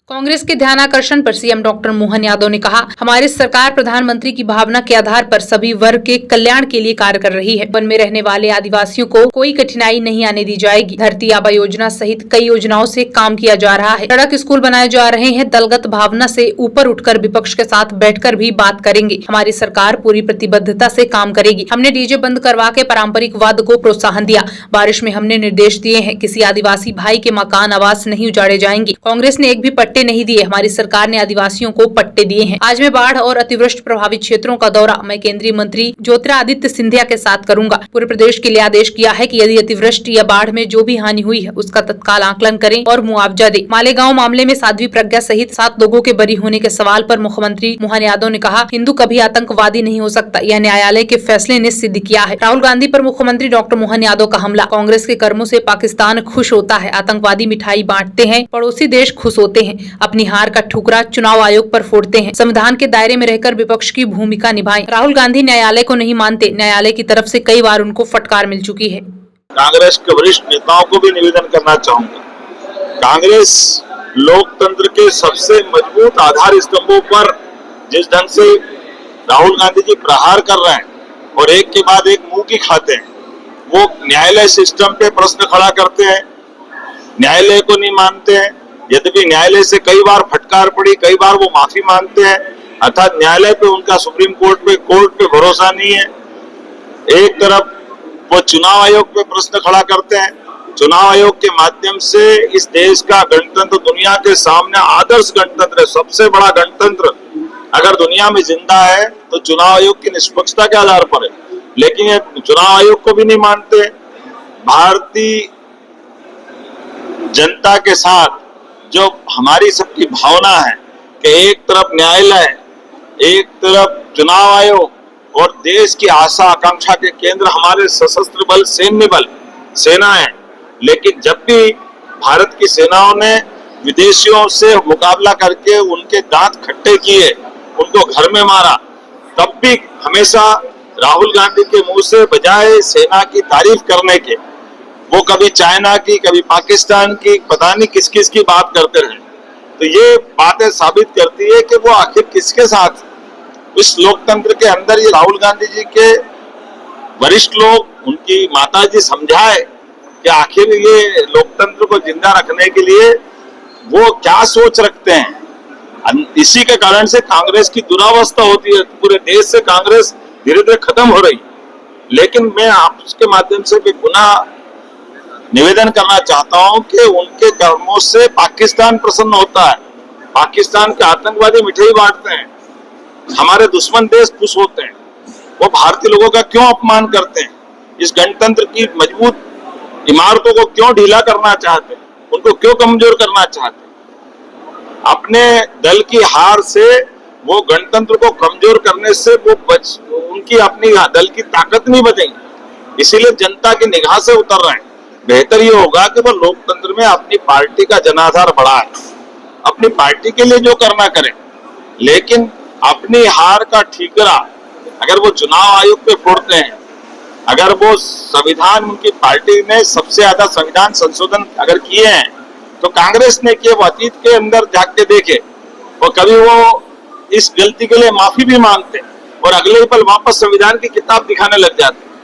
कांग्रेस के ध्यानाकर्षण पर सीएम डॉक्टर मोहन यादव ने कहा, हमारी सरकार प्रधानमंत्री की भावना के आधार पर सभी वर्ग के कल्याण के लिए कार्य कर रही है। वन में रहने वाले आदिवासियों को कोई कठिनाई नहीं आने दी जाएगी। धरती आबा योजना सहित कई योजनाओं से काम किया जा रहा है। सड़क, स्कूल बनाए जा रहे हैं। दलगत भावना से ऊपर उठकर विपक्ष के साथ बैठकर भी बात करेंगे। हमारी सरकार पूरी प्रतिबद्धता से काम करेगी। हमने डीजे बंद करवा के पारंपरिक वाद को प्रोत्साहन दिया। बारिश में हमने निर्देश दिए हैं, किसी आदिवासी भाई के मकान, आवास नहीं उजाड़े जाएंगे। कांग्रेस ने एक भी पट्टे नहीं दिए। हमारी सरकार ने आदिवासियों को पट्टे दिए हैं। आज मैं बाढ़ और अतिवृष्टि प्रभावित क्षेत्रों का दौरा मैं केंद्रीय मंत्री ज्योतिरादित्य सिंधिया के साथ करूंगा। पूरे प्रदेश के लिए आदेश किया है कि यदि अतिवृष्टि या बाढ़ में जो भी हानि हुई है उसका तत्काल आकलन करें और मुआवजा दें। मालेगांव मामले में साध्वी प्रज्ञा सहित 7 लोगों के बरी होने के सवाल पर मुख्यमंत्री मोहन यादव ने कहा, हिंदू कभी आतंकवादी नहीं हो सकता। यह न्यायालय के फैसले ने सिद्ध किया है। राहुल गांधी पर मुख्यमंत्री डॉक्टर मोहन यादव का हमला, कांग्रेस के कर्मों से पाकिस्तान खुश होता है। आतंकवादी मिठाई बांटते हैं, पड़ोसी देश खुश होते हैं। अपनी हार का ठुकरा चुनाव आयोग पर फोड़ते हैं। संविधान के दायरे में रहकर विपक्ष की भूमिका निभाएं। राहुल गांधी न्यायालय को नहीं मानते। न्यायालय की तरफ से कई बार उनको फटकार मिल चुकी है। कांग्रेस के वरिष्ठ नेताओं को भी निवेदन करना चाहूंगा, कांग्रेस लोकतंत्र के सबसे मजबूत आधार स्तंभों पर जिस ढंग से राहुल गांधी जी प्रहार कर रहे हैं और एक के बाद एक मुंह की खाते हैं, वो न्यायालय सिस्टम पे प्रश्न खड़ा करते हैं, न्यायालय को नहीं मानते हैं। यद्यपि न्यायालय से कई बार फटकार पड़ी, कई बार वो माफी मांगते हैं, अर्थात न्यायालय पे उनका सुप्रीम कोर्ट पे भरोसा नहीं है। एक तरफ वो चुनाव आयोग पे प्रश्न खड़ा करते हैं, चुनाव आयोग के माध्यम से इस देश का गणतंत्र दुनिया के सामने आदर्श गणतंत्र है, सबसे बड़ा गणतंत्र अगर दुनिया में जिंदा है तो चुनाव आयोग की निष्पक्षता के आधार पर है, लेकिन ये चुनाव आयोग को भी नहीं मानते। भारतीय जनता के साथ जो हमारी सबकी भावना है कि एक तरफ न्यायालय, एक तरफ चुनाव आयोग और देश की आशा आकांक्षा के केंद्र हमारे सशस्त्र बल, सैन्य बल, सेना है, लेकिन जब भी भारत की सेनाओं ने विदेशियों से मुकाबला करके उनके दांत खट्टे किए, उनको घर में मारा, तब भी हमेशा राहुल गांधी के मुंह से बजाय सेना की तारीफ करने के वो कभी चाइना की, कभी पाकिस्तान की, पता नहीं किस किस की बात करते रहे। तो ये बातें साबित करती है कि वो आखिर किसके साथ, इस लोकतंत्र के अंदर ये राहुल गांधी जी के वरिष्ठ लोग, उनकी माताजी समझाए कि आखिर ये लोकतंत्र को जिंदा रखने के लिए वो क्या सोच रखते हैं। इसी के कारण से कांग्रेस की दुरावस्था होती है, पूरे देश से कांग्रेस धीरे धीरे खत्म हो रही। लेकिन मैं आपके माध्यम से भी पुनः निवेदन करना चाहता हूं कि उनके कर्मों से पाकिस्तान प्रसन्न होता है। पाकिस्तान के आतंकवादी मिठाई बांटते हैं, हमारे दुश्मन देश खुश होते हैं। वो भारतीय लोगों का क्यों अपमान करते हैं, इस गणतंत्र की मजबूत इमारतों को क्यों ढीला करना चाहते हैं, उनको क्यों कमजोर करना चाहते हैं। अपने दल की हार से वो गणतंत्र को कमजोर करने से वो उनकी अपनी दल की ताकत नहीं बचेगी, इसीलिए जनता की निगाह से उतर रहे हैं। बेहतर ये होगा कि वो लोकतंत्र में अपनी पार्टी का जनाधार बढ़ाए, अपनी पार्टी के लिए जो करना करें, लेकिन अपनी हार का ठीकरा अगर वो चुनाव आयोग पे फोड़ते हैं, अगर वो संविधान, उनकी पार्टी ने सबसे ज्यादा संविधान संशोधन अगर किए हैं तो कांग्रेस ने किए, वो अतीत के अंदर जाग के देखे, और कभी वो इस गलती के लिए माफी भी मांगते और अगले ही पल वापस संविधान की किताब दिखाने लग जाते।